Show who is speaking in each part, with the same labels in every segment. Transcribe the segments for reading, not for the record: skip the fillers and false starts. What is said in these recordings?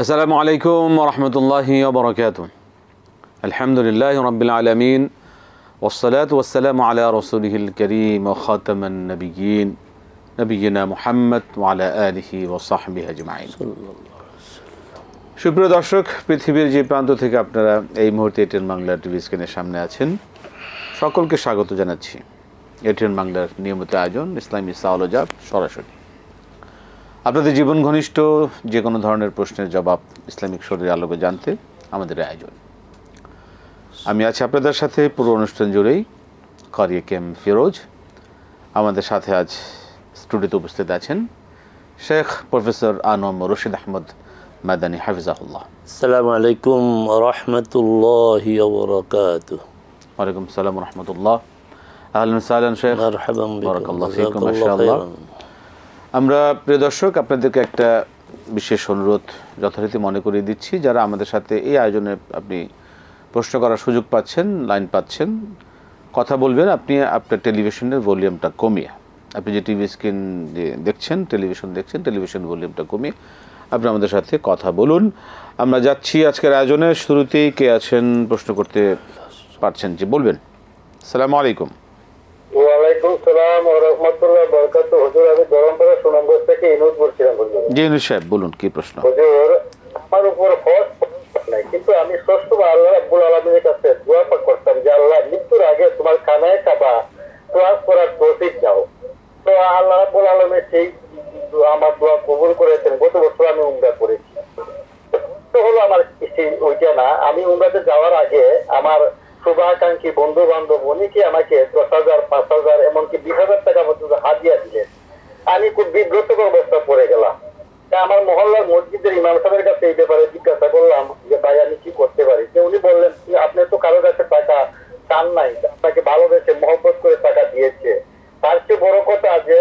Speaker 1: আসসালামু আলাইকুম ওয়া রাহমাতুল্লাহি ওয়া বারাকাতুহু। আলহামদুলিল্লাহি রাব্বিল আলামিন ওয়াসসালাতু ওয়াসসালামু আলা রাসূলিহিল কারীম ওয়া খাতামান নাবিয়্যিন নবিয়িনা মুহাম্মদ ওয়া আলা আলিহি ওয়া সাহবিহি আজমাইন। সুপ্রিয় দর্শক, পৃথিবীর যে প্রান্ত থেকে আপনারা এই মুহূর্তে এটিএন বাংলা টিভি স্ক্রিনের সামনে আছেন, সকলকে স্বাগত জানাচ্ছি এটিএন বাংলার নিয়মিত আয়োজন ইসলামী সাওয়াল ও জবাব সরাসরি। আপনাদের জীবন ঘনিষ্ঠ যে কোনো ধরনের প্রশ্নের জবাব ইসলামিক শরীরের আলোকে জানতে আমাদের আয়োজন। আমি আছি আপনাদের সাথে পুরো অনুষ্ঠান জুড়েই, কারি কেম ফিরোজ। আমাদের সাথে আজ স্টুডিওতে উপস্থিত আছেন শেখ প্রফেসর আনম রশিদ আহমদ মাদানী হাফিজাহুল্লাহ।
Speaker 2: আসসালামু আলাইকুম ওয়া রাহমাতুল্লাহি ওয়া বারাকাতুহু।
Speaker 1: ওয়ালাইকুম আসসালাম ওয়া রাহমাতুল্লাহ। আহলান ওয়া সাহলান শেখ,
Speaker 2: মারহাবান বিকুম।
Speaker 1: বারাকাল্লাহু ফীকুম। মাশাআল্লাহ। আমরা প্রিয় দর্শক, আপনাদেরকে একটা বিশেষ অনুরোধ যথারীতি মনে করিয়ে দিচ্ছি। যারা আমাদের সাথে এই আয়োজনে আপনি প্রশ্ন করার সুযোগ পাচ্ছেন, লাইন পাচ্ছেন, কথা বলবেন, আপনি আপনার টেলিভিশনের ভলিউমটা কমিয়ে, আপনি যে টিভি স্ক্রিন দেখছেন, টেলিভিশন দেখছেন, টেলিভিশন ভলিউমটা কমিয়ে আপনি আমাদের সাথে কথা বলুন। আমরা যাচ্ছি আজকের আয়োজনে। শুরুতেই কে আছেন প্রশ্ন করতে পারছেন? যে বলবেন। আসসালামু আলাইকুম।
Speaker 3: ওয়ালাইকুম সালাম ওয়া রাহমাতুল্লাহি ওয়া বারাকাতুহু। হুজুর, আমি গরমপাড়া সুনামগঞ্জ থেকে ইনুজ বলছিলাম।
Speaker 1: জি ইনুজ সাহেব, বলুন কি প্রশ্ন?
Speaker 3: হুজুর, আমার উপর হজ নাই, কিন্তু আমি সবসময় আল্লাহ রাব্বুল আলামিনের কাছে দোয়া করতাম যে আল্লাহ, মৃত্যুর আগে তোমার খানায় কাবা ক্লাস করার তৌফিক দাও। তো আল্লাহ রাব্বুল আলামিন সেই আমার দোয়া কবুল করেছেন। গত বছর আমি উমরা করেছি। তো হলো আমার ওইটা না, আমি উমরাতে যাওয়ার আগে আমার শুভাকাঙ্ক্ষী বন্ধু বান্ধব অনেকে আমাকে 10,000, 5,000, এমনকি 20,000 টাকা পর্যন্ত হাদিয়া দিলেন। আমি খুব বিব্রতকর অবস্থা পড়ে গেলাম। আমার মহল্লার মসজিদের ইমাম সাহেবের কাছে এই ব্যাপারে জিজ্ঞাসা করলাম যে ভাই, আমি কি করতে পারি? উনি বললেন, আপনি তো কারো কাছে টাকা চান নাই, আপনাকে ভালোবেসে মহব্বত করে টাকা দিয়েছে। তার চেয়ে বড় কথা যে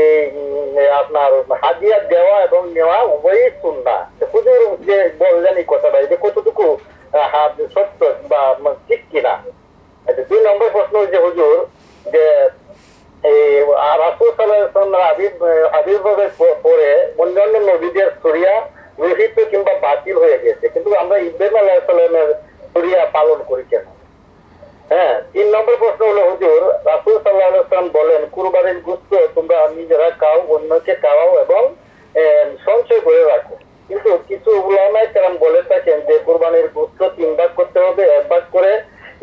Speaker 3: এই আপনার হাদিয়া দেওয়া এবং নেওয়া উভয়ই সুন্নাহ। হুজুর যে বললেন এই কথাটা, এটা কতটুকু সত্য বা ঠিক কিনা? 2 নম্বর প্রশ্ন হচ্ছে হুজুর, যে রাসূল সাল্লাল্লাহু আলাইহি ওয়াসাল্লাম আবির্ভাবের পরে অন্যান্য নবীদের শরিয়া রহিত কিংবা বাতিল হয়ে গেছে, কিন্তু আমরা ইব্রাহিম আলাইহিস সালামের শরিয়া পালন করি কেন? হ্যাঁ। 3 নম্বর প্রশ্ন হলো হুজুর, রাসূল সাল্লাল্লাহু আলাইহি ওয়াসাল্লাম বলেন, কুরবানির গোশত তোমরা নিজেরা খাও, অন্যকে খাওয়াও এবং সঞ্চয় করে রাখো। কিন্তু কিছু উলামায়ে কেরাম বলে থাকেন যে কুরবানির গোশত 3 ভাগ করতে হবে। 1 ভাগ করে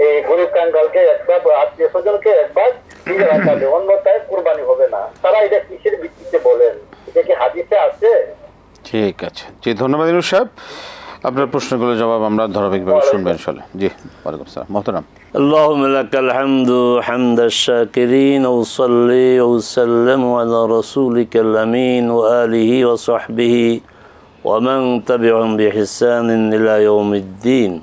Speaker 3: এই গরিব কাঙ্গালকে, 1 ভাগ আত্মীয় স্বজনকে, 1 ভাগ নিজে রাখাবে, অন্যটায় কুরবানি হবে না। তারা এটা কিসের ভিত্তিতে বলেন? এটা কি হাদিসে আছে?
Speaker 1: ঠিক আছে, জি ধন্যবাদ ইনুজ সাহেব। আপনার প্রশ্নগুলোর জবাব আমরা ধারাবাহিকভাবে শুনবো ইনশাআল্লাহ। জি ওয়ালাইকুম আসসালাম। মোহতারাম,
Speaker 2: আল্লাহুম্মা লাকাল হামদু হামদাশ শাকিরিন ওয়া সাল্লি ওয়া সাল্লিম আলা রাসূলিকাল আমিন ওয়া আলিহি ওয়া সাহবিহি ওয়া মান তাবি'আহুম বিইহসানিন ইলা ইয়াউমিদ্দিন।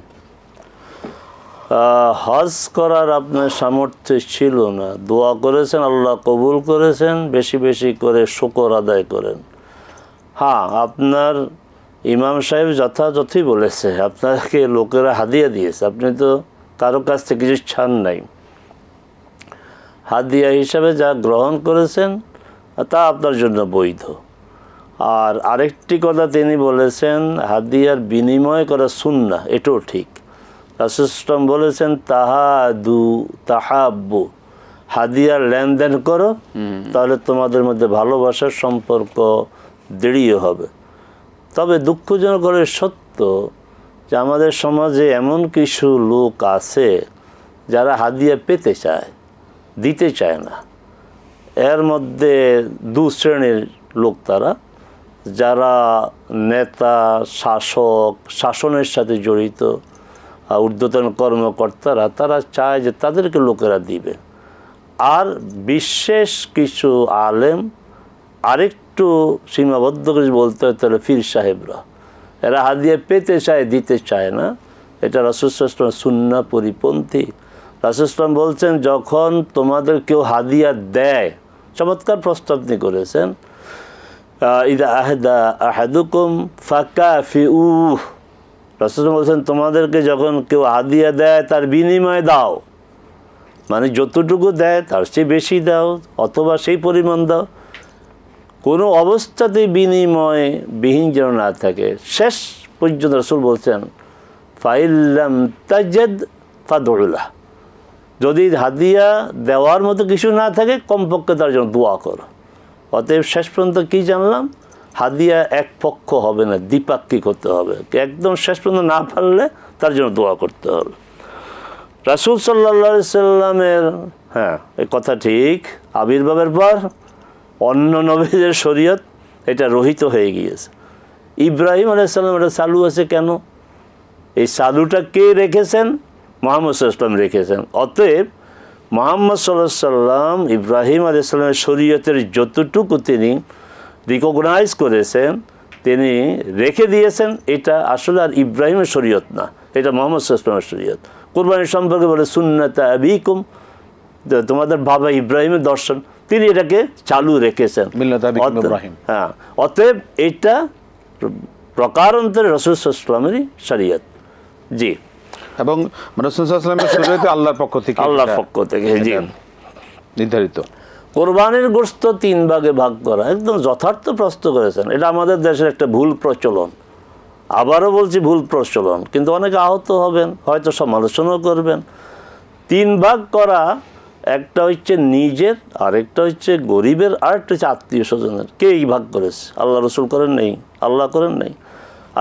Speaker 2: হজ করার আপনার সামর্থ্য ছিল না, দোয়া করেছেন, আল্লাহ কবুল করেছেন, বেশি বেশি করে শুকর আদায় করেন। হ্যাঁ, আপনার ইমাম সাহেব যথাযথই বলেছে, আপনাকে লোকেরা হাদিয়া দিয়েছে, আপনি তো কারো কাছ থেকে কিছু ছাড় নাই। হাদিয়া হিসাবে যা গ্রহণ করেছেন তা আপনার জন্য বৈধ। আর আরেকটি কথা তিনি বলেছেন, হাদিয়ার বিনিময় করা সুন্নাহ, এটাও ঠিক। রাসূল সাল্লাল্লাহু বলেছেন, তাহাব্বু, হাদিয়ার লেনদেন করো, তাহলে তোমাদের মধ্যে ভালোবাসার সম্পর্ক দৃঢ় হবে। তবে দুঃখজনক করে সত্য যে আমাদের সমাজে এমন কিছু লোক আছে যারা হাদিয়া পেতে চায়, দিতে চায় না। এর মধ্যে 2 শ্রেণীর লোক তারা, যারা নেতা, শাসক, শাসনের সাথে জড়িত, ঊর্ধ্বতন কর্মকর্তারা, তারা চায় যে তাদেরকে লোকেরা দিবে। আর বিশেষ কিছু আলেম, আরেকটু সীমাবদ্ধ করে বলতে হয় তাহলে পীর সাহেবরা, এরা হাদিয়া পেতে চায়, দিতে চায় না। এটা রাসূল সাল্লাল্লাহু আলাইহি ওয়াসাল্লাম সুন্নাহ পরিপন্থী। রাসূল সাল্লাল্লাহু আলাইহি ওয়াসাল্লাম বলছেন, যখন তোমাদের কেউ হাদিয়া দেয়, চমৎকার প্রস্তাব তিনি করেছেন, ইদা আহদা আহাদুকুম ফাকাফিউহ। রাসূল বলছেন, তোমাদেরকে যখন কেউ হাদিয়া দেয় তার বিনিময় দাও, মানে যতটুকু দেয় তার চেয়ে বেশি দাও, অথবা সেই পরিমাণ দাও। কোনো অবস্থাতেই বিনিময় বিহীন যেন না থাকে। শেষ পর্যন্ত রাসূল বলছেন ফাইল্লাম তাজেদ ফাদউল্লাহ, যদি হাদিয়া দেওয়ার মতো কিছু না থাকে কমপক্ষে তার জন্য দোয়া করো। অতএব শেষ পর্যন্ত কী জানলাম, হাদিয়া এক পক্ষ হবে না, দ্বিপাক্ষিক হতে হবে। একদম শেষ পর্যন্ত না পারলে তার জন্য দোয়া করতে হবে। রাসূল সাল্লাল্লাহু আলাইহি সাল্লামের এই কথা ঠিক, আবির্ভাবের পর অন্য নবীদের শরীয়ত এটা রহিত হয়ে গিয়েছে। ইব্রাহিম আলাইহিস সালাম এটা চালু আছে কেন? এই চালুটা কে রেখেছেন? মুহাম্মদ সাল্লাল্লাহু আলাইহি সাল্লাম রেখেছেন। অতএব মুহাম্মদ সাল্লাল্লাহু আলাইহি সাল্লাম ইব্রাহিম আলাইহিস সালামের শরীয়তের যতটুকু তিনি রিকগনাইজ করেছেন, তিনি রেখে দিয়েছেন, এটা আসলে আর ইব্রাহিমের শরীয়ত না, এটা মুহাম্মদ সাল্লাল্লাহু আলাইহি সাল্লামের শরীয়ত। কুরবানি সম্পর্কে বলে সুন্নাতা আবিকুম, তোমাদের বাবা ইব্রাহিমের দর্শন, তিনি এটাকে চালু রেখেছেন। অতএব এটা প্রকারান্তরে রাসূল সাল্লাল্লাহু আলাইহি ওয়াসাল্লামেরই শরীয়ত। জি,
Speaker 1: এবং রাসূল সাল্লাল্লাহু আলাইহি ওয়াসাল্লামের শরীয়তে আল্লাহর পক্ষ থেকে জি নির্ধারিত।
Speaker 2: কোরবানির গোশত 3 ভাগে ভাগ করা একদম যথার্থ প্রশ্ন করেছেন। এটা আমাদের দেশের একটা ভুল প্রচলন, আবারও বলছি ভুল প্রচলন, কিন্তু অনেকে আহত হবেন, হয়তো সমালোচনাও করবেন। 3 ভাগ করা, একটা হচ্ছে নিজের, আরেকটা হচ্ছে গরিবের, আরেকটা হচ্ছে আত্মীয় স্বজনের। কে এই ভাগ করেছে? আল্লাহ রাসূল করেন নেই, আল্লাহ করেন নেই।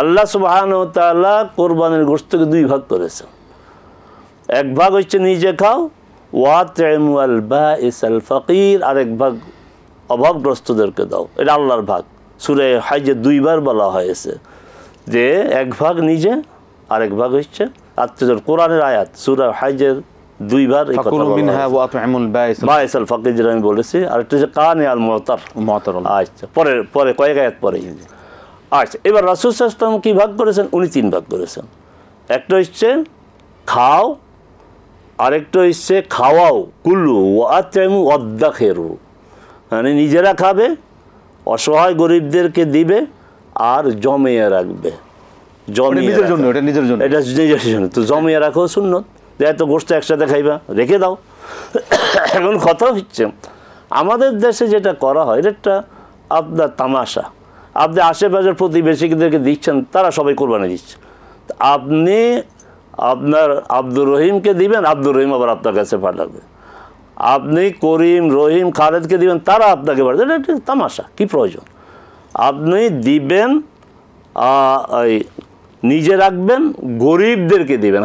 Speaker 2: আল্লাহ সুবহানাহু ওয়া তাআলা কোরবানির গোশতকে 2 ভাগ করেছেন। এক ভাগ হচ্ছে নিজে খাও, ওয়াতিমু আল বাঈস আল ফাকির, আরেক ভাগ অভাবগ্রস্তদেরকে দাও। এটা আল্লাহর ভাগ। সূরা হাজ্জে 2 বার বলা হয়েছে যে এক ভাগ নিজে, আরেক ভাগ হচ্ছে আত্মীয়দের। কোরআনের আয়াত সূরা হাজ্জের 2 বার এই কথা বলা হয়েছে। বাঈস আল ফাকির যেটা আমি বলেছি, আর একটা হচ্ছে কানে আল মুতার। আচ্ছা, পরে কয়েক আয়াত পরে। আচ্ছা, এবার রাসূল সাল্লাল্লাহু আলাইহি ওয়াসাল্লাম কি ভাগ করেছেন? উনি 3 ভাগ করেছেন। একটা হচ্ছে খাও, আরেকটা হচ্ছে খাওয়াও, কুলু ওয়াতিমু ওয়াদ্দাখিরু, মানে নিজেরা খাবে, অসহায় গরিবদেরকে দিবে, আর জমিয়ে রাখবে।
Speaker 1: নিজের জন্য, এটা নিজের জন্য,
Speaker 2: এটা নিজের জন্য। তো জমিয়ে রাখো সুন্নত, যে এত গোশত একসাথে খাইবা, রেখে দাও। এখন কথা হচ্ছে আমাদের দেশে যেটা করা হয়, এটা একটা আপনার তামাশা। আপনি আশেপাশের প্রতিবেশীদেরকে দিচ্ছেন, তারা সবাই কোরবানি দিচ্ছে। আপনি আপনার আব্দুর রহিমকে দিবেন, আব্দুর রহিম আবার আপনার কাছে পাঠাবে। আপনি করিম, রহিম, খালেদকে দিবেন, তারা আপনাকে পাঠাবে। এটা একটা তামাশা, কী প্রয়োজন? আপনি দিবেন, নিজে রাখবেন, গরিবদেরকে দিবেন।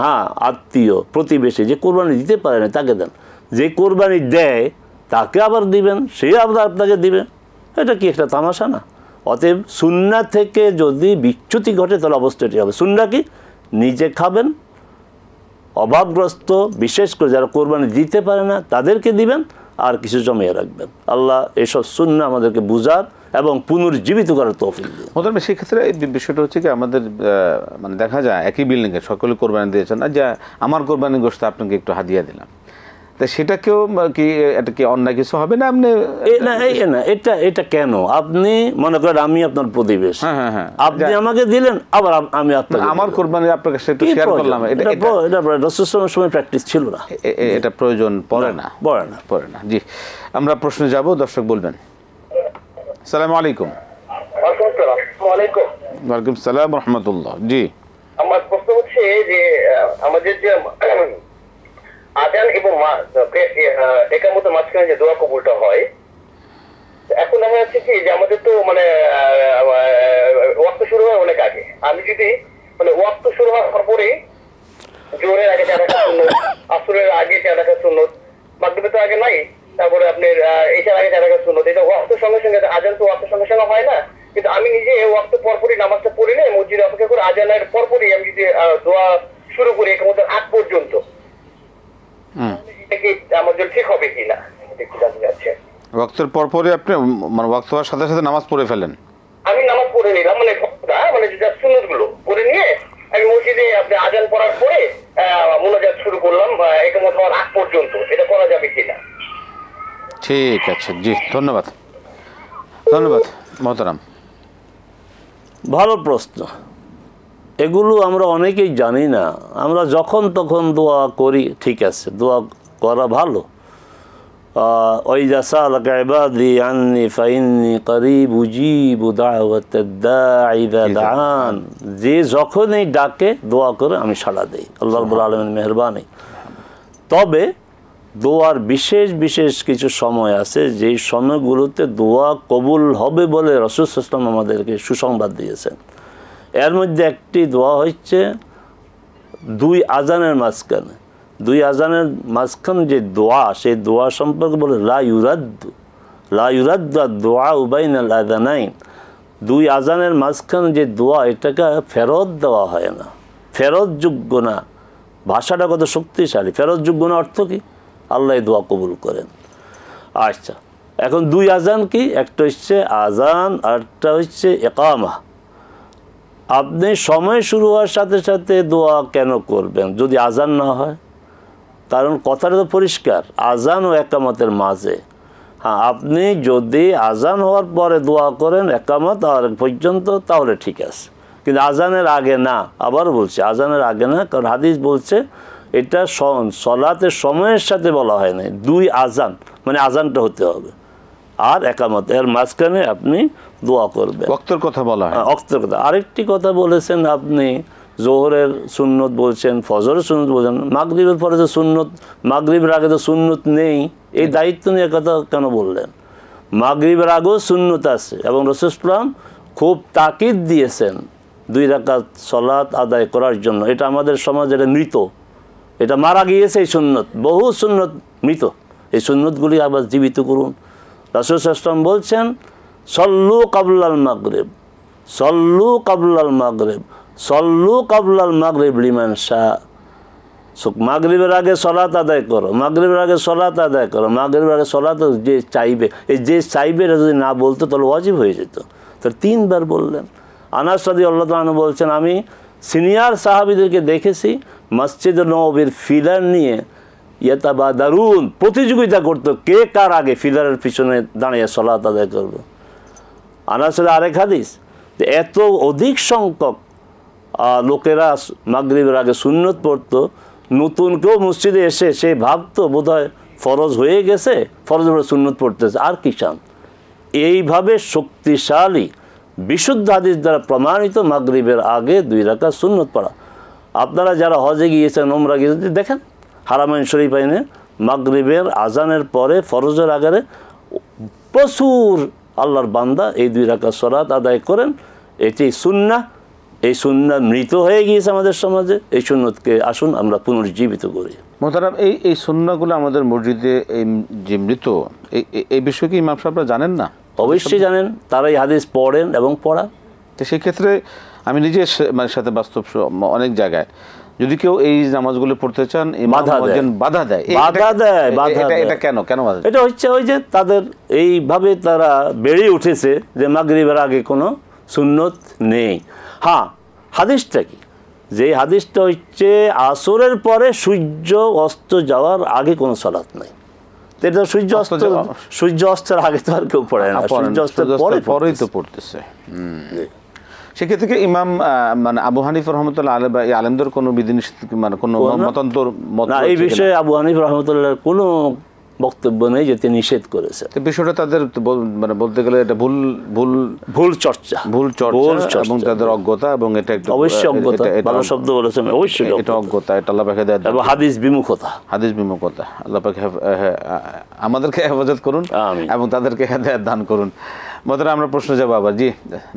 Speaker 2: আত্মীয় প্রতিবেশী যে কোরবানি দিতে পারে না তাকে দেন, যে কোরবানি দেয় তাকে আবার দিবেন, সে আবার আপনাকে দিবে। এটা কি একটা তামাশা না? অতএব সুন্নাহ থেকে যদি বিচ্যুতি ঘটে তাহলে অবস্থাটি হবে। সুন্নাহ কি? নিজে খাবেন, অভাবগ্রস্ত বিশেষ করে যারা কোরবানি দিতে পারে না তাদেরকে দিবেন, আর কিছু জমিয়ে রাখবেন। আল্লাহ এসব সুন্নাহ আমাদেরকে বুঝার এবং পুনর্জীবিত করার তৌফিক দিন।
Speaker 1: মোহতারাম, সেক্ষেত্রে বিষয়টা হচ্ছে কি, আমাদের মানে দেখা যায় একই বিল্ডিংয়ে সকলে কোরবানি দিয়েছেন, না যে আমার কোরবানি গোশত আপনাকে একটু হাদিয়া দিলাম, তা সেটাকেও কি এটা কি অন্যায় কিছু হবে না? আপনি
Speaker 2: না, এটা কেন? আপনি মনে করেন আমি আপনার প্রতিবেশী, আপনি আমাকে দিলেন, আবার আমি আপনাকে,
Speaker 1: আমার কোরবানি আপনার কাছে একটু শেয়ার করলাম, এটা
Speaker 2: রাসূলের সময় প্র্যাকটিস ছিল না,
Speaker 1: এটা প্রয়োজন পড়ে না। জি, আমরা প্রশ্নে যাব, দর্শক বলবেন। আসসালামু আলাইকুম। ওয়ালাইকুম সালাম ওয়া রাহমাতুল্লাহ। জি,
Speaker 3: আমার প্রশ্ন হচ্ছে যে আমাদের যে আযান এবং একামতের মাঝখানে যে দোয়া কবুলটা হয়, এখন দেখা যাচ্ছে কি যে আমাদের তো মানে ওয়াক্ত শুরু হয় অনেক আগে। আমি যদি মানে ওয়াক্ত শুরু হওয়ার পরে জোহরের আগে 4 রাকাত সুন্নত, আসরের আগে 4 রাকাত সুন্নত, মাগরিবের তো আগে নাই, তারপরে আপনার এশার আগে 4 রাকাত সুন্নত, এটা ওয়াক্তের সঙ্গে সঙ্গে, আযান তো ওয়াক্তের সঙ্গে সঙ্গে হয় না, কিন্তু আমি নিজে ওয়াক্ত পরপরই নামাজটা পড়ে নেই, মসজিদে অপেক্ষা করে আযানের পরপরই আমি যদি দোয়া শুরু করি একামতের আগ পর্যন্ত, এটা কি আমার জন্য ঠিক হবে কিনা একটু জানতে চাচ্ছি।
Speaker 1: ওয়াক্তের পরপরই আপনি মানে ওয়াক্ত হওয়ার সাথে সাথে নামাজ পড়ে ফেলেন?
Speaker 3: আমি নামাজ পড়ে নিলাম, মানে যেটা সুন্নতগুলো পড়ে নিয়ে আমি মসজিদে আপনি আযান পড়ার পরে মুনাজাত শুরু করলাম একামত হওয়ার আগ পর্যন্ত, এটা করা যাবে কিনা?
Speaker 1: ঠিক আছে, জি, ধন্যবাদ মোহতারাম।
Speaker 2: ভালো প্রশ্ন। এগুলো আমরা অনেকেই জানি না। আমরা যখন তখন দোয়া করি, ঠিক আছে, দোয়া করা ভালো, ওয়াইযা সালাকা ইবাদি আন্নি ফাইন্নী করিব উজিবু দাওয়াতাদ দাঈ ইযা দাআন, যে যখনই ডাকে দোয়া করে আমি সাড়া দেই। আল্লাহ রাব্বুল আলামিনের মেহেরবানি। তবে দোয়ার বিশেষ বিশেষ কিছু সময় আছে, যেই সময়গুলোতে দোয়া কবুল হবে বলে রাসূল সাল্লাল্লাহু আলাইহি ওয়াসাল্লাম আমাদেরকে সুসংবাদ দিয়েছেন। এর মধ্যে একটি দোয়া হচ্ছে দুই আজানের মাঝখানে, দুই আজানের মাঝখানে যে দোয়া, সেই দোয়া সম্পর্কে বলে লা ইউরাদ্দু দোয়া বাইনাল আযানাইন। দুই আজানের মাঝখানে যে দোয়া, এটাকে ফেরত দেওয়া হয় না, ফেরতযোগ্য না। ভাষাটা কত শক্তিশালী! ফেরতযোগ্য না অর্থ কি? আল্লাহ দোয়া কবুল করেন। আচ্ছা, এখন দুই আজান কি? একটা হচ্ছে আজান, আরেকটা হচ্ছে ইকামা। আপনি সময় শুরু হওয়ার সাথে সাথে দোয়া কেন করবেন যদি আজান না হয়? কারণ কথাটা তো পরিষ্কার, আজান ও একামতের মাঝে। হ্যাঁ, আপনি যদি আজান হওয়ার পরে দোয়া করেন একামত আর পর্যন্ত, তাহলে ঠিক আছে, কিন্তু আজানের আগে না। আবার বলছি, আজানের আগে না, কারণ হাদিস বলছে এটা সলাতের সময়ের সাথে বলা হয় না। দুই আজান মানে আজানটা হতে হবে, আর একামত, এর মাঝখানে আপনি দোয়া করবেন।
Speaker 1: ওয়াক্তের কথা বলা হয়,
Speaker 2: ওয়াক্তের কথা। আরেকটি কথা বলেছেন আপনি, জোহরের সুন্নত বলছেন, ফজরের সুন্নত বলছেন, মাগরিবের পরে তো সুন্নত, মাগরিবের আগে তো সুন্নত নেই, এই দায়িত্ব নিয়ে কথা কেন বললেন? মাগরিবের আগেও সুন্নত আছে, এবং রাসূল সাল্লাল্লাহু আলাইহি ওয়াসাল্লাম খুব তাকিদ দিয়েছেন 2 রাকাত সালাত আদায় করার জন্য। এটা আমাদের সমাজে এটা মৃত, এটা মারা গিয়েছে। এই সুন্নত, বহু সুন্নত মৃত, এই সুন্নতগুলি আবার জীবিত করুন। রাসূল সাল্লাল্লাহু আলাইহি ওয়াসাল্লাম বলছেন সল্লু কাবলাল মাগরিব, সল্লু কাবলাল মাগরিব, সল্লু কাবলাল মাগরিব লিমান শাহ। মাগরিবের আগে সলাত আদায় করো, মাগরিবের আগে সলাত আদায় করো, মাগরিবের আগে সলাত যে চাইবে, এই যে চাইবে এটা যদি না বলতো তাহলে ওয়াজিব হয়ে যেত। তো 3 বার বললেন। আনাস রাদিয়াল্লাহু তাআলা বলছেন, আমি সিনিয়র সাহাবীদেরকে দেখেছি মসজিদ নববীর ফিলার নিয়ে ইয়াতাবাদারুন, প্রতিযোগিতা করতো কে কার আগে ফিলারের পিছনে দাঁড়িয়ে সলাত আদায় করবে। আনাসের আরেক হাদিস, যে এত অধিক সংখ্যক লোকেরা মাগরিবের আগে সুন্নত পড়তো, নতুন কেউ মসজিদে এসে সে ভাবতো বোধহয় ফরজ হয়ে গেছে, ফরজের পরে সুন্নত পড়তেছে, আর কি চান। এইভাবে শক্তিশালী বিশুদ্ধ হাদিস দ্বারা প্রমাণিত মাগরিবের আগে 2 রাকাত সুন্নত পড়া। আপনারা যারা হজে গিয়েছেন, ওমরা গিয়েছেন, দেখেন হারামাইন শরীফাইনে মাগরিবের আজানের পরে ফরজের আগে প্রচুর আল্লাহর বান্দা এই 2 রাকাত সালাত আদায় করেন। এটি সুন্নাহ। এই সুন্নাহ মৃত হয়ে গিয়েছে আমাদের সমাজে, এই সুন্নতকে আসুন আমরা পুনর্জীবিত করি।
Speaker 1: মোহতারাম, এই সুন্নাহগুলো আমাদের মসজিদে এই যে মৃত, এই বিষয়ে কি ইমাম সাহেবরা জানেন না?
Speaker 2: অবশ্যই জানেন, তারাই হাদিস পড়েন এবং পড়ান।
Speaker 1: তো সেক্ষেত্রে আমি নিজে মানে সাথে বাস্তব অনেক জায়গায় যদি কেউ এই নামাজগুলো পড়তে চান, বাধা দেয়। এটা কেন বাধা?
Speaker 2: এটা হচ্ছে ওই যে তাদের এইভাবে তারা বেড়ে উঠেছে যে মাগরিবের আগে কোনো সুন্নত নেই। হ্যাঁ, হাদিসটা কি? যে হাদিসটা হচ্ছে আসরের পরে সূর্য অস্ত যাওয়ার আগে কোনো সালাত নাই। এটা সূর্য অস্তের আগে তো আর কেউ পড়ে না, সূর্য অস্তের
Speaker 1: পরেই তো পড়তেছে। সেক্ষেত্রে ইমাম মানে আবু হানিফা রাহমাতুল্লাহ আলাইহি বা আলেমদের কোনো বিধিনিষেধ মানে কোনো মতান্তর
Speaker 2: না, এই বিষয়ে আবু হানিফা রাহমাতুল্লাহর কোনো বক্তব্য নেই যে তিনি নিষেধ করেছে।
Speaker 1: বিষয়টা তাদের মানে বলতে গেলে এটা ভুল চর্চা এবং তাদের অজ্ঞতা, এবং এটা
Speaker 2: অবশ্যই অজ্ঞতা। ভালো শব্দ বলেছেন, অবশ্যই
Speaker 1: এটা অজ্ঞতা, এটা আল্লাহ পাক হেদায়েত
Speaker 2: এবং হাদিস বিমুখতা।
Speaker 1: আল্লাহ পাক আমাদেরকে হেফাজত করুন এবং তাদেরকে হেদায়েত দান করুন। মতরা আমরা প্রশ্ন যাব আবার। জি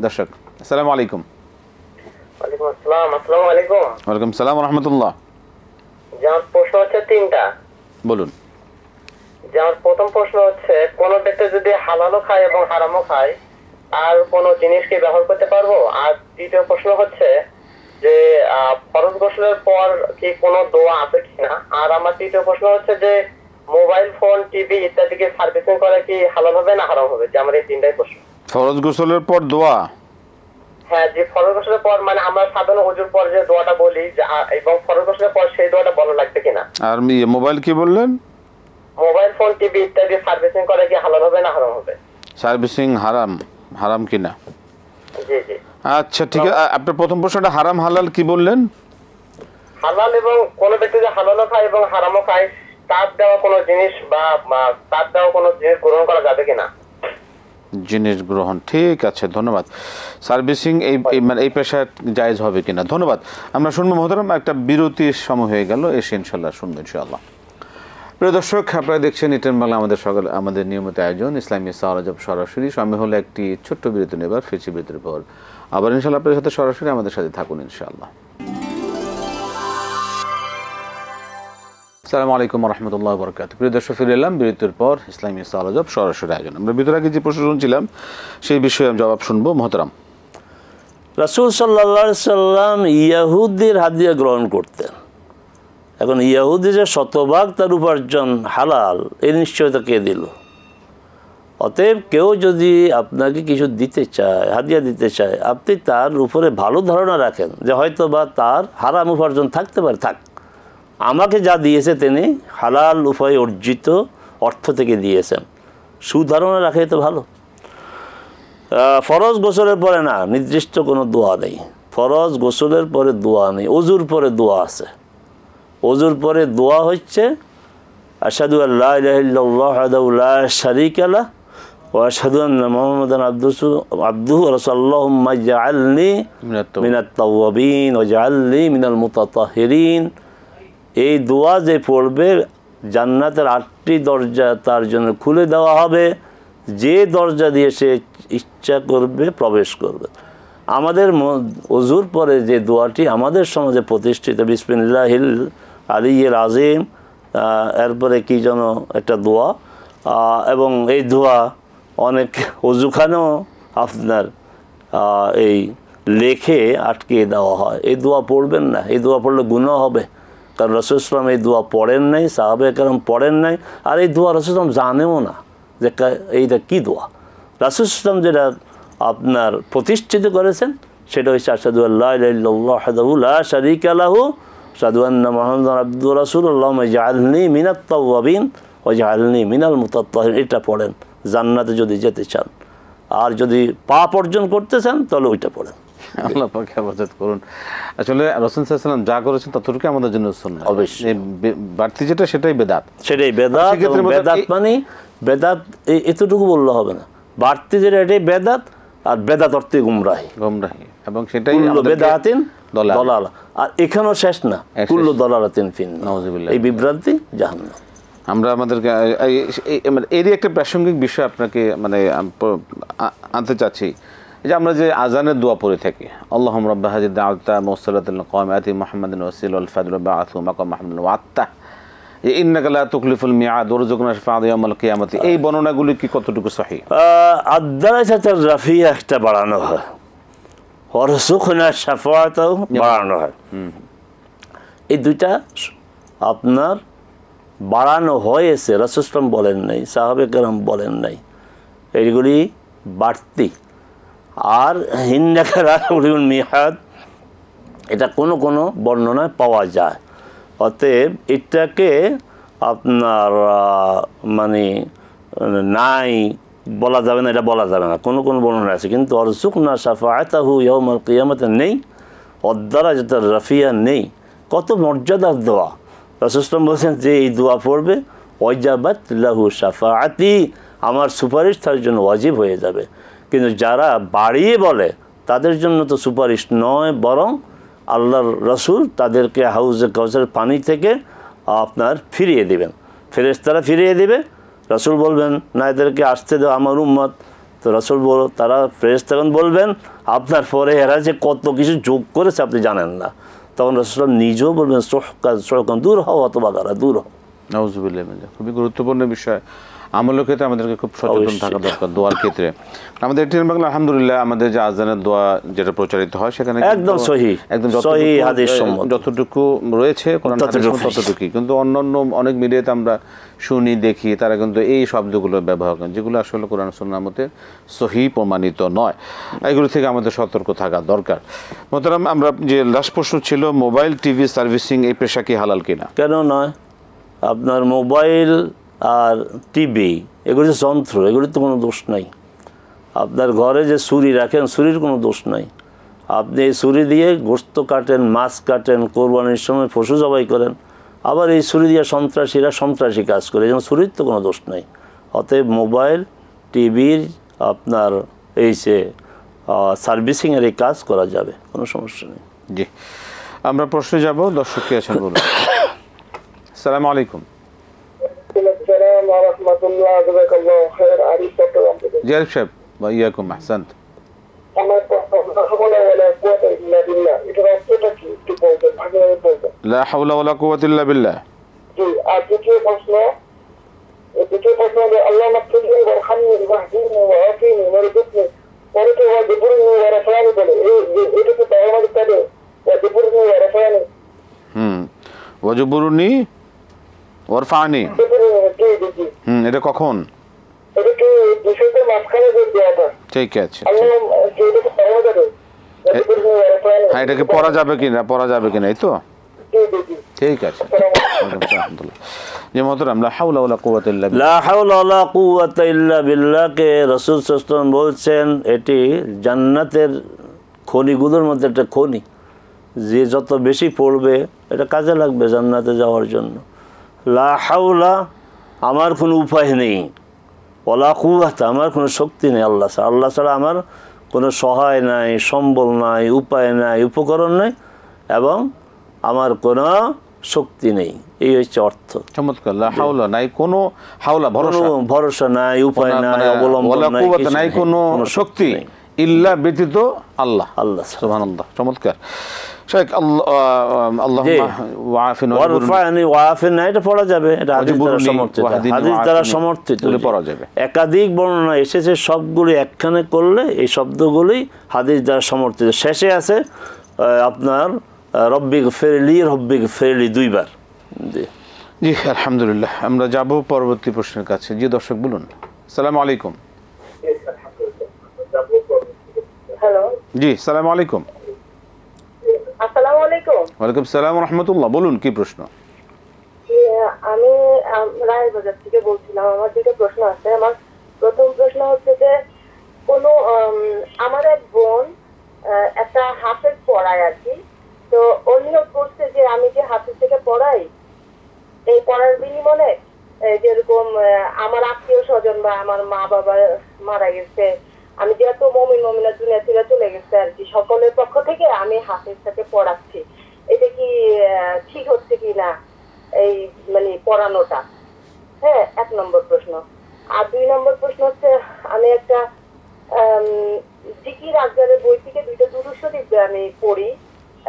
Speaker 1: দর্শক, আসসালামু আলাইকুম।
Speaker 3: ওয়ালাইকুম আসসালাম। আসসালামু আলাইকুম।
Speaker 1: ওয়ালাইকুম সালাম ওয়া রাহমাতুল্লাহ।
Speaker 3: আমার প্রশ্ন হচ্ছে 3টা।
Speaker 1: বলুন।
Speaker 3: আমার প্রথম প্রশ্ন হচ্ছে, কোন ব্যক্তি যদি হালালও খায় এবং হারামও খায়, আর কোন জিনিসকে ব্যবহার করতে পারবো? আর দ্বিতীয় প্রশ্ন হচ্ছে যে ফরজ গোসলের পর কি কোনো দোয়া আছে কিনা? আর আমার তৃতীয় প্রশ্ন হচ্ছে যে মোবাইল ফোন, টিভি ইত্যাদিকে সার্ভিসিং করা কি হালাল হবে না হারাম হবে? যে আমার এই 3টাই প্রশ্ন।
Speaker 1: ফরজ গোসলের পর দোয়া?
Speaker 3: হ্যাঁ, যে ফরজ গোসলের পর মানে আমরা সাধারণ ওযুর পর যে দোয়াটা বলি, এবং ফরজ গোসলের পর সেই দোয়াটা বলা লাগবে কিনা?
Speaker 1: আর মোবাইল কি বললেন?
Speaker 3: মোবাইল ফোন, টিভি ইত্যাদি সার্ভিসিং করা কি হালাল হবে না হারাম হবে?
Speaker 1: সার্ভিসিং হারাম কিনা?
Speaker 3: জি জি।
Speaker 1: আচ্ছা ঠিক আছে, আপনার প্রথম প্রশ্নটা হারাম হালাল কি বললেন?
Speaker 3: হালাল এবং কোন ব্যক্তি যে হালালও খায় এবং হারামও খায় তার দেওয়া কোনো জিনিস বা তার দেওয়া কোনো জিনিস গ্রহণ করা যাবে কিনা?
Speaker 1: জিনিস গ্রহণ, ঠিক আছে, ধন্যবাদ। সার্ভিসিং মানে এই পেশা জায়েজ হবে কিনা, ধন্যবাদ। আমরা শুনবো মহতারাম, একটা বিরতির সময় হয়ে গেল, এসে ইনশাল্লাহ শুনবো ইনশাআল্লাহ। প্রিয় দর্শক, আপনারা দেখছেন ইটেন বাংলা আমাদের নিয়মিত আয়োজন ইসলামী সাওয়াল সরাসরি। সময় হলো একটি ছোট্ট বিরতি নেবার, ফিরছি বিরতির পর আবার ইনশাআল্লাহ আপনাদের সাথে সরাসরি, আমাদের সাথে থাকুন ইনশাআল্লাহ। আসসালামু আলাইকুম রহমতুল্লাহ বরকাত। প্রিয় দর্শক, ফিরে এলাম বিরতির পর ইসলামী সাওয়াল সরাসরি আয়োজন। আমরা বিরতির আগে যে প্রশ্ন শুনছিলাম সেই বিষয়ে জবাব শুনবো মহতারাম।
Speaker 2: রাসূল সাল্লাল্লাহু আলাইহি সাল্লাম ইয়াহুদের হাদিয়া গ্রহণ করতেন। এখন ইয়াহুদি যে শতভাগ তার উপার্জন হালাল, এই নিশ্চয়তা কে দিল? অতএব কেউ যদি আপনাকে কিছু দিতে চায়, হাদিয়া দিতে চায়, আপনি তার উপরে ভালো ধারণা রাখেন যে হয়তো বা তার হারাম উপার্জন থাকতে পারে, থাক, আমাকে যা দিয়েছে তিনি হালাল উপায়ে অর্জিত অর্থ থেকে দিয়েছেন, সুধারণা রাখে তো ভালো। ফরজ গোসলের পরে না, নির্দিষ্ট কোনো দোয়া নেই। ফরজ গোসলের পরে দোয়া নেই, অজুর পরে দোয়া আছে। অজুর পরে দোয়া হচ্ছে আশহাদু আল্লা ইলাহা ইল্লাল্লাহু ওয়াহদাহু লা শারীকা লাহু ওয়া আশহাদু আন্না মুহাম্মাদান আবদুহু ওয়া রাসূলুহু আল্লাহুম্মা ইজআলনি মিনাত তাওয়াবিন ওয়াজআলনি মিনাল মুতাতাহহিরিন। এই দোয়া যে পড়বে, জান্নাতের 8টি দরজা তার জন্য খুলে দেওয়া হবে, যে দরজা দিয়ে সে ইচ্ছা করবে প্রবেশ করবে। আমাদের ওযুর পরে যে দোয়াটি আমাদের সমাজে প্রতিষ্ঠিত, বিসমিল্লাহিল আলিয়্যিল আযীম, এরপরে কি যেন একটা দোয়া, এবং এই দোয়া অনেক ওযুখানেও আপনার এই লেখে আটকে দেওয়া হয়। এই দোয়া পড়বেন না, এই দোয়া পড়লে গুনাহ হবে, কারণ রাসূল সাল্লাল্লাহু আলাইহি ওয়াসাল্লাম এই দোয়া পড়েন নাই, সাহাবায়ে কেরাম পড়েন নাই, আর এই দোয়া রাসূল সাল্লাল্লাহু আলাইহি ওয়াসাল্লাম জানেও না যে এইটা কী দোয়া। রাসূল সাল্লাল্লাহু আলাইহি ওয়াসাল্লাম যেটা আপনার প্রতিষ্ঠিত করেছেন সেটা হচ্ছে আশহাদু আল্লা ইলাহা ইল্লাল্লাহু ওয়াহদাহু লা শারীকা লাহু আশহাদু আন্না মুহাম্মাদান আবদুহু ওয়া রাসূলুহু আল্লাহুম্মা ইজআলনি মিনাত তাওয়াবিন ওয়াজআলনি মিনাল মুতাতাহহিরিন। এটা পড়েন জান্নাতে যদি যেতে চান, আর যদি পাপ অর্জন করতে চান তাহলে ওইটা পড়েন।
Speaker 1: আল্লাহ পাক হেফাজত করুন। আসলে রাসূল সাল্লাল্লাহু আলাইহি ওয়াসাল্লাম যা করেছেন ততটুকু আমাদের জন্য সুন্নাহ, অবশ্যই। বাড়তি যেটা সেটাই বেদাত,
Speaker 2: সেটাই বেদাত। বেদাত মানে বেদাত এতটুকু বললে হবে না, বাড়তি যেটা এটাই বেদাত, আর বেদাত অর্থে গুমরাহি,
Speaker 1: এবং সেটাই
Speaker 2: কুল্লু বেদাতিন দলালা। আর এখানেও শেষ না, কুল্লু দলালাতিন ফিন্নার, নাউযুবিল্লাহ, এই বিভ্রান্তি জাহান্নাম।
Speaker 1: আমরা আমাদেরকে এরই একটা প্রাসঙ্গিক বিষয় আপনাকে আনতে চাচ্ছি, যে আমরা যে আজানের দোয়া পড়ে থাকি, আল্লাহুম্মা রাব্বা হাযিহি দাওয়াতি মুসসালাতাল কায়মাতি মুহাম্মাদিন ওয়াসিল ওয়াল ফাদল বাআথু মাকাম মাহমুদ ওয়াত্তা ইন্নাকা লা তুখলিফুল মিআদ ওয়ারযুকনা শাফাআত ইয়াউমাল কিয়ামাতি, এই বর্ণনাগুলি কি কতটুকু সহিহ?
Speaker 2: আদ-দারাজাতুর রাফিয়া একটা বাড়ানো হয়, ওয়ারযুকনা শাফাআতাও বাড়ানো হয়। এই দুইটা আপনার বাড়ানো হয়েছে, রাসূল সাল্লাল্লাহু আলাইহি ওয়াসাল্লাম বলেন নাই, সাহাবায়ে কেরাম বলেন নাই, এইগুলি বাড়তি। আর ইন্নাকা লা তুখলিফুল মিআদ এটা কোনো কোনো বর্ণনায় পাওয়া যায়। অতএব এটাকে আপনার মানে নাই বলা যাবে না, এটা বলা যাবে না, কোনো কোনো বর্ণনা আছে, কিন্তু ওয়ারযুকনা শাফাআতাহু ইয়াউমাল কিয়ামাতি নেই, ওয়াদ-দারাজাতুর রাফিয়া নেই। কত মর্যাদার দোয়া! রাসূল সাল্লাল্লাহু আলাইহি ওয়াসাল্লাম বলছেন যে এই দোয়া পড়বে ওয়াজাবাত লাহু শাফাআতি, আমার সুপারিশ তার জন্য ওয়াজিব হয়ে যাবে। কিন্তু যারা বাড়িয়ে বলে তাদের জন্য তো সুপারিশ নয়, বরং আল্লাহর রাসূল তাদেরকে হাউজে কাউসারের পানি থেকে আপনার ফিরিয়ে দেবেন, ফেরেশতারা ফিরিয়ে দেবে। রাসূল বলবেন না এদেরকে আসতে দাও আমার উম্মত, তো রাসূল তারা ফেরেশতাগণ বলবেন আপনার পরে এরা যে কত কিছু যোগ করেছে আপনি জানেন না। তখন রাসূল নিজেও বলবেন সোহকান দূর হও, অথবা তারা দূর হও।
Speaker 1: নাউযুবিল্লাহ। খুবই গুরুত্বপূর্ণ বিষয়, আমলের ক্ষেত্রে আমাদেরকে খুব সচেতন থাকা দরকার দোয়ার ক্ষেত্রে। আমাদের এটিএন বাংলা আলহামদুলিল্লাহ আমাদের যে আজানের দোয়া যেটা প্রচারিত হয় সেখানে
Speaker 2: একদম সহিহ, একদম সহিহ হাদিস সম্মত
Speaker 1: যতটুকু রয়েছে কোরআন হাদিস ততটুকুই, কিন্তু অন্যান্য অনেক মিডিয়াতে আমরা শুনি দেখি তারা কিন্তু এই শব্দগুলো ব্যবহার করেন যেগুলো আসলে কোরআন সুন্নাহর মতে সহিহ প্রমাণিত নয়। এগুলো থেকে আমাদের সতর্ক থাকা দরকার। মোহতারাম, আমরা যে লাস্ট প্রশ্ন ছিল মোবাইল টিভি সার্ভিসিং, এই পেশা কি হালাল কিনা?
Speaker 2: কেন নয়? আপনার মোবাইল আর টিভি এগুলো যে যন্ত্র, এগুলির তো কোনো দোষ নাই। আপনার ঘরে যে ছুরি রাখেন, ছুরির কোনো দোষ নাই। আপনি এই ছুরি দিয়ে গোশত কাটেন, মাছ কাটেন, কোরবানির সময় পশু জবাই করেন, আবার এই ছুরি দিয়ে সন্ত্রাসীরা সন্ত্রাসী কাজ করে, এই জন্য ছুরির তো কোনো দোষ নেই। অতএব মোবাইল টিভির আপনার এই যে সার্ভিসিংয়ের এই কাজ করা যাবে, কোনো সমস্যা নেই।
Speaker 1: জি, আমরা প্রশ্নে যাব। দর্শক কে আছেন বলুন। আসসালামু আলাইকুম।
Speaker 3: আসসালামু আলাইকুম ওয়া রাহমাতুল্লাহ, জাযাকাল্লাহু খাইর। আরিফ চট্টগ্রাম থেকে।
Speaker 1: জি আরিফ সাহেব, ওয়া ইয়াকুম, আহসান্ত।
Speaker 3: আমার প্রশ্ন হলো ওয়ালা কুওয়াতা ইল্লা বিল্লাহ, এটার অর্থটা কি একটু বলবেন, ভালোভাবে বলবেন।
Speaker 1: লা হাওলা ওয়ালা কুওয়াতা ইল্লা বিল্লাহ।
Speaker 3: জি, আর দ্বিতীয় প্রশ্ন হলো আল্লাহ মাকফিরনি ওয়ারহামনি ওয়াহদিনি ওয়াআফিনি ওয়ারযুকনি ওয়ারকে ওয়াজবুরনি ওয়ারফানি বলে, এটা কি তাওবা করে ওয়াজবুরনি ওয়ারফানি?
Speaker 1: ওয়াজবুরনি ওয়ারফানি, এটা কখন?
Speaker 3: এটা কি বিষয়টা মাঝখানে যে দেওয়াটা?
Speaker 1: ঠিক আছে।
Speaker 3: আল্লাহ কি এটা কি তাওবা করে ওয়াজবুরনি ওয়ারফানি?
Speaker 1: হ্যাঁ, এটাকে পড়া যাবে কিনা, এই তো?
Speaker 3: জি জি জি।
Speaker 1: ঠিক আছে। যে মোহতারাম, লা হাওলা ওয়ালা কুওয়াতা ইল্লা বিল্লাহ,
Speaker 2: লা হাওলা ওয়ালা কুওয়াতা ইল্লা বিল্লাহকে রাসূল সাল্লাল্লাহু আলাইহি ওয়াসাল্লাম বলছেন এটি জান্নাতের খনিগুলোর মধ্যে একটা খনি, যে যত বেশি পড়বে এটা কাজে লাগবে জান্নাতে যাওয়ার জন্য। লা হাওলা, আমার কোনো উপায় নেই, ওয়ালা কুওয়াতা, আমার কোনো শক্তি নেই আল্লাহ ছাড়া, আল্লাহ ছাড়া আমার কোনো সহায় নাই, সম্বল নাই, উপায় নাই, উপকরণ নাই, এবং আমার কোনো শক্তি নেই। এই হচ্ছে অর্থ।
Speaker 1: চমৎকার। লা হাওলা, নাই কোনো হাওলা,
Speaker 2: ভরসা নাই, উপায় নাই, অবলম্বন
Speaker 1: ওয়ালা
Speaker 2: নাই,
Speaker 1: কুওয়াতা, নাই কোনো শক্তি, ইল্লা ব্যতীত আল্লাহ।
Speaker 2: আল্লাহ।
Speaker 1: সুবহানাল্লাহ, চমৎকার। শেখ আল্লাহুম্মা ওয়াআফিনা
Speaker 2: ওয়ারফানি ওয়াআফিনা, এটা পড়া যাবে, এটা হাদিস দ্বারা সমর্থিত, হাদিস দ্বারা সমর্থিত,
Speaker 1: পড়া যাবে।
Speaker 2: একাধিক বর্ণনা এসেছে, সবগুলি একখানে করলে এই শব্দগুলি হাদিস দ্বারা সমর্থিত। শেষে আছে আপনার রব্বিক ফেরলি দুইবার। জি
Speaker 1: জি, আলহামদুলিল্লাহ। আমরা যাব পরবর্তী প্রশ্নের কাছে। জি দর্শক বলুন। আসসালামু আলাইকুম।
Speaker 3: হ্যালো,
Speaker 1: জি, আসসালামু আলাইকুম।
Speaker 3: আসসালামু আলাইকুম।
Speaker 1: ওয়ালাইকুম আসসালাম ওয়া রাহমাতুল্লাহ। বলুন, কি প্রশ্ন?
Speaker 3: আমি রায়বাজার থেকে বলছিলাম। আমার দুটো প্রশ্ন আছে। আমার প্রথম প্রশ্ন হচ্ছে যে আমার এক বোন একটা হাফেজ পড়ায় আর কি, তো ও নিয়োগ করছে যে আমি যে হাফেজ থেকে পড়াই, এই পড়ার বিনিময়ে যেরকম আমার আত্মীয় স্বজন বা আমার মা বাবা মারা গেছে, আমি যত মমিনা দুনিয়া থেকে চলে গেছে আর কি, সকলের পক্ষ থেকে আমি হাফেজটাকে পড়াচ্ছি। এটা কি ঠিক হচ্ছে কি না এই মানে পড়ানোটা? হ্যাঁ, এক নম্বর প্রশ্ন। আর দুই নম্বর প্রশ্ন হচ্ছে, আমি একটা জিকির আজগারের বই থেকে দুইটা দুরূদ শরীফ আমি পড়ি।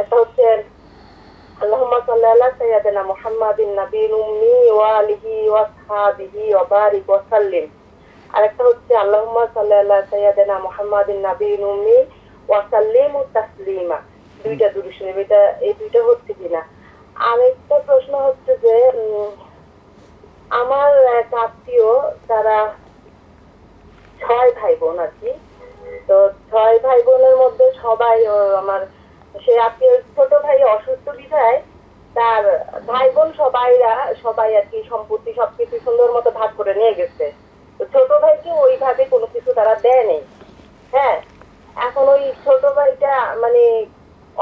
Speaker 3: একটা হচ্ছে আল্লাহুম্মা সাল্লি আলা সাইয়্যিদিনা মুহাম্মাদিন নাবিয়্যিল উম্মি ওয়া আলিহি ওয়া আসহাবিহি ওয়া বারিক ওয়া সাল্লিম। আর একটা হচ্ছে আল্লাহুম্মা সাল্লি আলা সাইয়্যিদিনা মুহাম্মাদিন নাবিয়্যিল উম্মি ওয়া সাল্লিমু তাসলিমা। দুইটা দুরূদ শরীফ, এই দুইটা হচ্ছে কিনা। আর একটা প্রশ্ন হচ্ছে যে আমার এক আত্মীয়, তারা 6 ভাই বোন আর কি, তো 6 ভাই বোনের মধ্যে সবাই আমার সে আত্মীয় ছোট ভাই অসুস্থ বিধায় তার ভাই বোন সবাই আর কি সম্পত্তি সবকিছু সুন্দর মতো ভাগ করে নিয়ে গেছে। তো ছোট ভাইকে ওইভাবে কোনো কিছু তারা দেয়নি। হ্যাঁ, এখন ওই ছোট ভাইটা মানে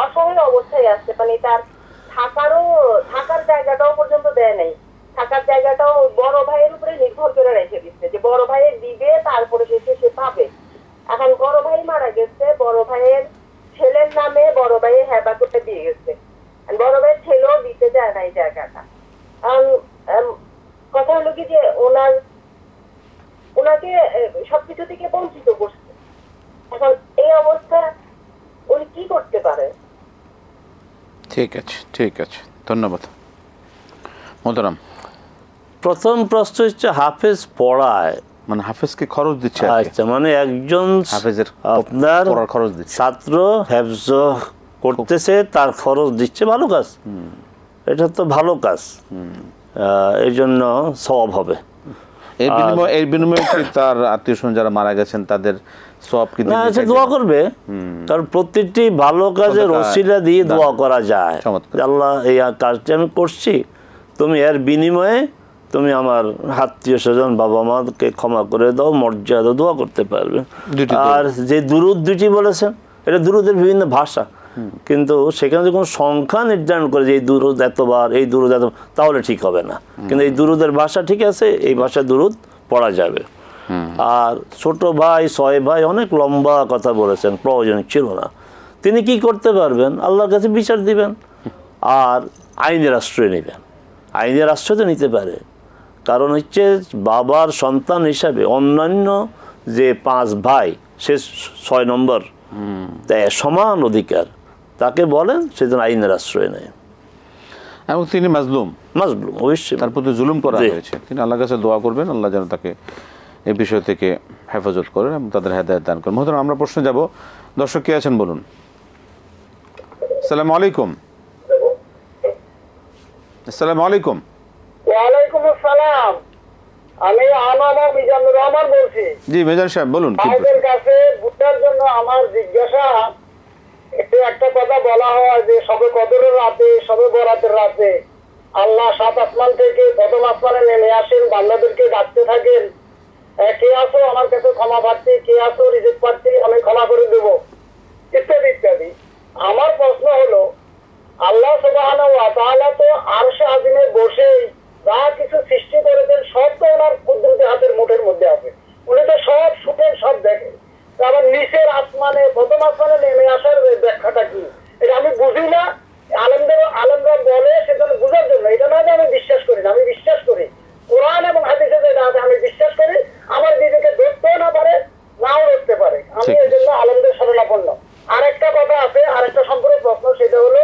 Speaker 3: অসহায় অবস্থায় আছে, মানে তার থাকার জায়গাটাও পর্যন্ত দেয় নাই। থাকার জায়গাটাও বড় ভাইয়ের উপরে নির্ভর করে রেখে দিচ্ছে, যে বড় ভাইয়ের দিবে তারপরে সে পাবে। এখন বড় ভাই মারা গেছে, বড় ভাইয়ের ছেলের নামে বড় ভাইয়ের হেবা করে দিয়ে গেছে, বড় ভাইয়ের ছেলেও দিতে চায় না এই জায়গাটা। কথা হলো কি যে ওনাকে সবকিছু থেকে বঞ্চিত করছে। এখন এই অবস্থা উনি কি করতে পারে?
Speaker 1: ঠিক আছে, ধন্যবাদ মোহতারাম।
Speaker 2: প্রথম প্রশ্ন হচ্ছে হাফেজ পড়ায়,
Speaker 1: মানে হাফেজকে খরচ দিচ্ছে।
Speaker 2: আচ্ছা, মানে একজন
Speaker 1: হাফেজের
Speaker 2: আপনার
Speaker 1: পড়ার খরচ দিচ্ছে,
Speaker 2: ছাত্র হেফজ করতেছে, তার খরচ দিচ্ছে, ভালো কাজ, এটা তো ভালো কাজ, এই জন্য সওয়াব হবে।
Speaker 1: এর বিনিময়ে কি তার আত্মীয় স্বজন যারা মারা গেছেন তাদের সওয়াব কি
Speaker 2: না, সে দোয়া করবে, কারণ প্রত্যেকটি ভালো কাজের ওসিলা দিয়ে দোয়া করা যায়। আল্লাহ, এই কাজটি আমি করছি, তুমি এর বিনিময়ে তুমি আমার আত্মীয় স্বজন বাবা মাকে ক্ষমা করে দাও, মর্যাদা দোয়া করতে পারবে। আর যে দুরুদ দুটি বলেছেন, এটা দুরুদের বিভিন্ন ভাষা, কিন্তু সেখানে যদি কোনো সংখ্যা নির্ধারণ করে যে এই দুরুদ এতবার, এই দুরুদ এত, তাহলে ঠিক হবে না। কিন্তু এই দুরুদের ভাষা ঠিক আছে, এই ভাষায় দুরুদ পড়া যাবে। আর ছোট ভাই 6 ভাই অনেক লম্বা কথা বলেছেন, প্রয়োজন ছিল না। তিনি কি করতে পারবেন? আল্লাহর কাছে বিচার দিবেন আর আইনের আশ্রয় নেবেন। আইনের আশ্রয় তো নিতে পারে, কারণ হচ্ছে বাবার সন্তান হিসাবে অন্যান্য যে 5 ভাই, সে 6 নম্বর, তাই সমান অধিকার, তাকে বলেন সেজন্য আইনের আশ্রয় নেয়।
Speaker 1: এবং তিনি মাজলুম,
Speaker 2: অবশ্যই
Speaker 1: তার প্রতি জুলুম করা হয়েছে, তিনি আল্লাহর কাছে দোয়া করবেন, আল্লাহ যেন তাকে এই বিষয় থেকে হেফাজত করেন এবং তাদের হেদায়েত দান করেন। মহোদয়, আমরা প্রশ্নে যাব। দর্শক কে আছেন বলুন। আসসালামু আলাইকুম। আসসালামু আলাইকুম।
Speaker 3: ওয়ালাইকুম আসসালাম। আমি আনামা মিজানুর রহমান বলছি।
Speaker 1: জি মেজান সাহেব বলুন।
Speaker 3: ভাইদের কাছে বুঝার জন্য আমার জিজ্ঞাসা, একটা কথা বলা হয় যে সবে কদরের রাতে, সবে বরাতের রাতে আল্লাহ 7 আসমান থেকে প্রথম আসমানে নেমে আসেন, বান্দাদেরকে ডাকতে থাকেন, কে আসো আমার কাছে ক্ষমা প্রার্থী, কে আসো রিজিক প্রার্থী, আমি ক্ষমা করে দেবো, ইত্যাদি ইত্যাদি। আমার প্রশ্ন হলো, আল্লাহ সুবহানাহু ওয়া তাআলা তো আরশে আজিমে বসে যা কিছু সৃষ্টি করেছেন সব তো ওনার কুদরতি হাতের মুঠের মধ্যে আছে, উনি তো সব শুনেন, সব দেখেন। আবার নিচের আসমানে প্রথম আসমানে নেমে আসার ব্যাখ্যাটা কি, এটা আমি বুঝি না। আলেমরা বলে সেজন্য বুঝার জন্য, এটা না যে আমি বিশ্বাস করি না, আমি বিশ্বাস করি কোরআন এবং হাদিসে যেটা আছে আমি বিশ্বাস করি। আমার নিজেকে ধরতেও না পারে, নাও ধরতে পারে, আমি এই জন্য আলেমদের শরণাপন্ন। আরেকটা কথা আছে, আরেকটা সম্পূর্ণ প্রশ্ন, সেটা হলো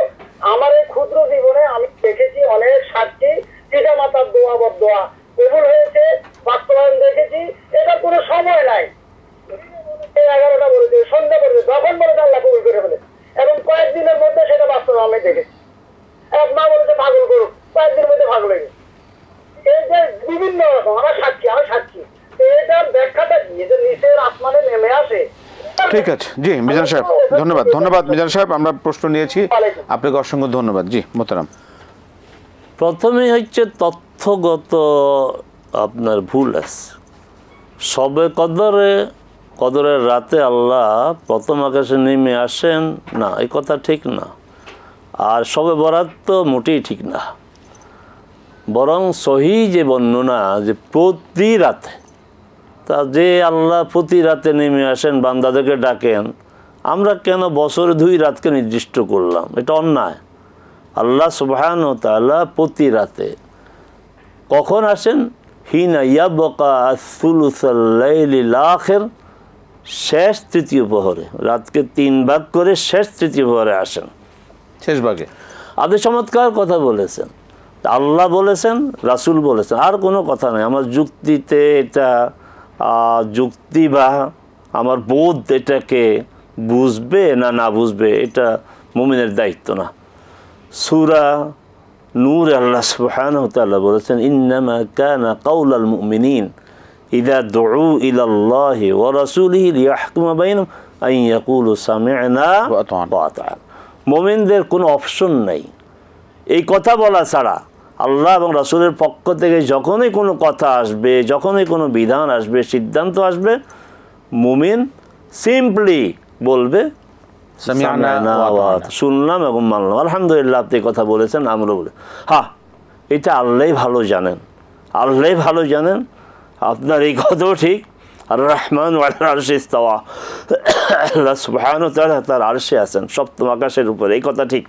Speaker 3: আমার এই ক্ষুদ্র জীবনে আমি দেখেছি অনেক সাক্ষী পিতা মাতার দোয়া বদোয়া কবুল হয়েছে, বাস্তবায়ন দেখেছি, এটার কোনো সময় নাই। 11টা বলেছে, সন্ধ্যা বলেছে, যখন বলেছে আল্লাহ কবুল করে ফেলে, এবং কয়েকদিনের মধ্যে সেটা বাস্তবায়ন আমি দেখেছি। এক মা বলেছে পাগল করুক, কয়েকদিনের মধ্যে পাগল হয়ে গেছে। এই যে বিভিন্ন রকম আমি সাক্ষী, এটার ব্যাখ্যাটা কি, যে নিচের আসমানে নেমে আসে?
Speaker 1: ঠিক আছে, জি মিজান সাহেব, ধন্যবাদ মিজান সাহেব, আমরা প্রশ্ন নিয়েছি, আপনাকে অসংখ্য ধন্যবাদ। জি মোহতারাম।
Speaker 2: প্রথমেই হচ্ছে তথ্যগত আপনার ভুল আছে। সবে কদরের রাতে আল্লাহ প্রথম আকাশে নেমে আসেন না, এই কথা ঠিক না। আর সবে বরাত তো মোটেই ঠিক না, বরং সহি যে বর্ণনা যে প্রতি রাতে, তা যে আল্লাহ প্রতি রাতে নেমে আসেন, বান্দাদেরকে ডাকেন, আমরা কেন বছরে 2 রাতকে নির্দিষ্ট করলাম? এটা অন্যায়। আল্লাহ সুবহানাহু ওয়া তাআলা প্রতি রাতে কখন আসেন? হিনা ইয়াবকা আস-সুলুসাল লাইলিল আখির, শেষ তৃতীয় প্রহরে, রাতকে 3 ভাগ করে শেষ তৃতীয় প্রহরে আসেন,
Speaker 1: শেষ ভাগে।
Speaker 2: আপনি চমৎকার কথা বলেছেন, আল্লাহ বলেছেন, রাসূল বলেছেন, আর কোনো কথা নেই। আমার যুক্তিতে এটা যুক্তি বা আমার বোধ এটাকে বুঝবে না বুঝবে, এটা মুমিনের দায়িত্ব না। সূরা নূর আল্লাহ সুবহানাহু ওয়া তাআলা বলেছেন, ইন্নামা কানা কাউলাল মুমিনিন ইযা দুউ ইলাল্লাহি ওয়া রাসূলিহি লিয়াহকুমা বাইনাহুম আন ইয়াকুলু সামি'না ওয়া আতা'না। মুমিনদের কোনো অপশন নেই এই কথা বলা ছাড়া। আল্লাহ এবং রাসূলের পক্ষ থেকে যখনই কোনো কথা আসবে, যখনই কোনো বিধান আসবে, সিদ্ধান্ত আসবে, মুমিন সিম্পলি বলবে শুনলাম এবং মানলাম, আলহামদুলিল্লাহ আপনি কথা বলেছেন, আমরা বলে। হ্যাঁ, এটা আল্লাহই ভালো জানেন, আপনার এই কথাও ঠিক। আর রহমান আলাল আরশি ইস্তাওয়া, আল্লাহ সুবহানাহু ওয়া তাআলা তার আরশে আছেন, সপ্তম আকাশের উপরে, এই কথা ঠিক।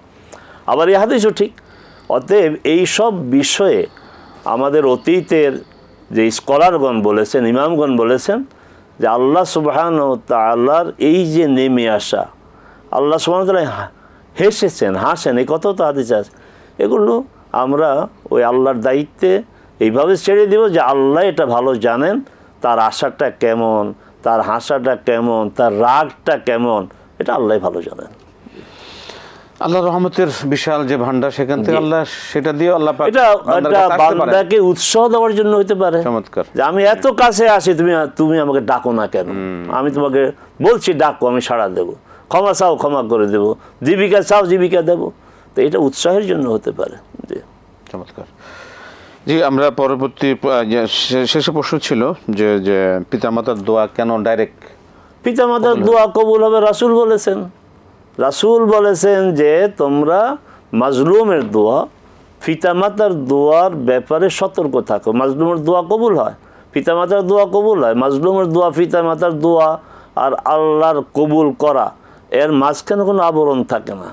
Speaker 2: আবার এই হাদিসও ঠিক। অতএব এইসব বিষয়ে আমাদের অতীতের যে স্কলারগণ বলেছেন, ইমামগণ বলেছেন যে আল্লাহ সুবহানাহু ওয়া তাআলার এই যে নেমে আসা, আল্লাহ সুবহানাহু ওয়া তাআলা হাসেন, এই কথাও তো হাদিসে আছে। এগুলো আমরা ওই আল্লাহর দায়িত্বে এইভাবে ছেড়ে দেব যে আল্লাহ এটা ভালো জানেন, তার আশাটা কেমন, তার হাসাটা কেমন, তার রাগটা কেমন, এটা আল্লাহ ভালো জানেন।
Speaker 1: আল্লাহর রহমতের বিশাল যে ভান্ডার, সেখান থেকে আল্লাহ সেটা দিয়ে আল্লাহ পাক
Speaker 2: এটা বান্দাকে উৎসাহ দেওয়ার জন্য হতে পারে।
Speaker 1: চমৎকার।
Speaker 2: যে আমি এত কাছে আসি, তুমি আমাকে ডাকো না কেন? আমি তোমাকে বলছি ডাকো, আমি সাড়া দেবো। ক্ষমা চাও, ক্ষমা করে দেবো। জীবিকা চাও, জীবিকা দেবো। তো এটা উৎসাহের জন্য হতে পারে। জি,
Speaker 1: চমৎকার। জি, আমরা পরবর্তী শেষে প্রশ্ন ছিল যে পিতামাতার দোয়া কেন ডাইরেক্ট?
Speaker 2: পিতামাতার দোয়া কবুল হবে, রাসূল বলেছেন। রাসূল বলেছেন যে তোমরা মাজলুমের দোয়া, পিতামাতার দোয়ার ব্যাপারে সতর্ক থাকো। মাজলুমের দোয়া কবুল হয়, পিতামাতার দোয়া কবুল হয়। মাজলুমের দোয়া, পিতামাতার দোয়া আর আল্লাহর কবুল করা এর মাঝখানে কোনো আবরণ থাকে না।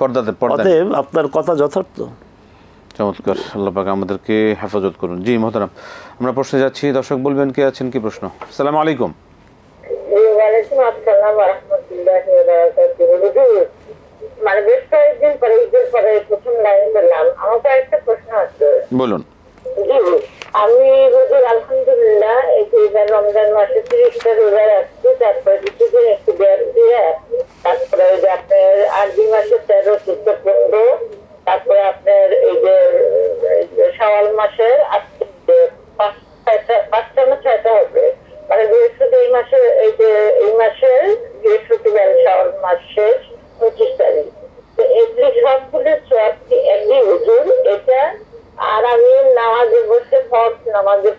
Speaker 2: অতএব আপনার কথা যথার্থ।
Speaker 1: চমৎকার, আল্লাহ পাক আমাদেরকে হেফাজত করুন। জি মোহতারাম, আমরা প্রশ্নে যাচ্ছি। দর্শক বলবেন কে আছেন, কি প্রশ্ন? আসসালামু আলাইকুম।
Speaker 4: ওয়ালাইকুম আসসালাম ওয়া রাহমাতুল্লাহি ওয়া বারাকাতুহু। মানে বেশ কয়েকদিন পরে, ঈদের পরে প্রথম লাইন পেলাম। আমার একটা প্রশ্ন আছে।
Speaker 1: বলুন।
Speaker 4: জি, আমি হুজুর আলহামদুলিল্লাহ এই যে রমজান মাসে 30টা রোজা রাখছি, তারপরে কিছুদিন একটু গ্যাপ দিয়ে, তারপরে ওই যে আপনার আরবি মাসে 13, 14, 15, তারপরে আপনার এই যে শাওয়াল মাসের আজকে 5টা না 6টা হবে, মানে বৃহস্পতি এই মাসে, এই মাসের বৃহস্পতিবার শাওয়াল মাস শেষ 25 তারিখ। তো এগুলি সবগুলো সব কি একই হুজুর এটা? আর আমি নামাজে বসে ফরজ নামাজে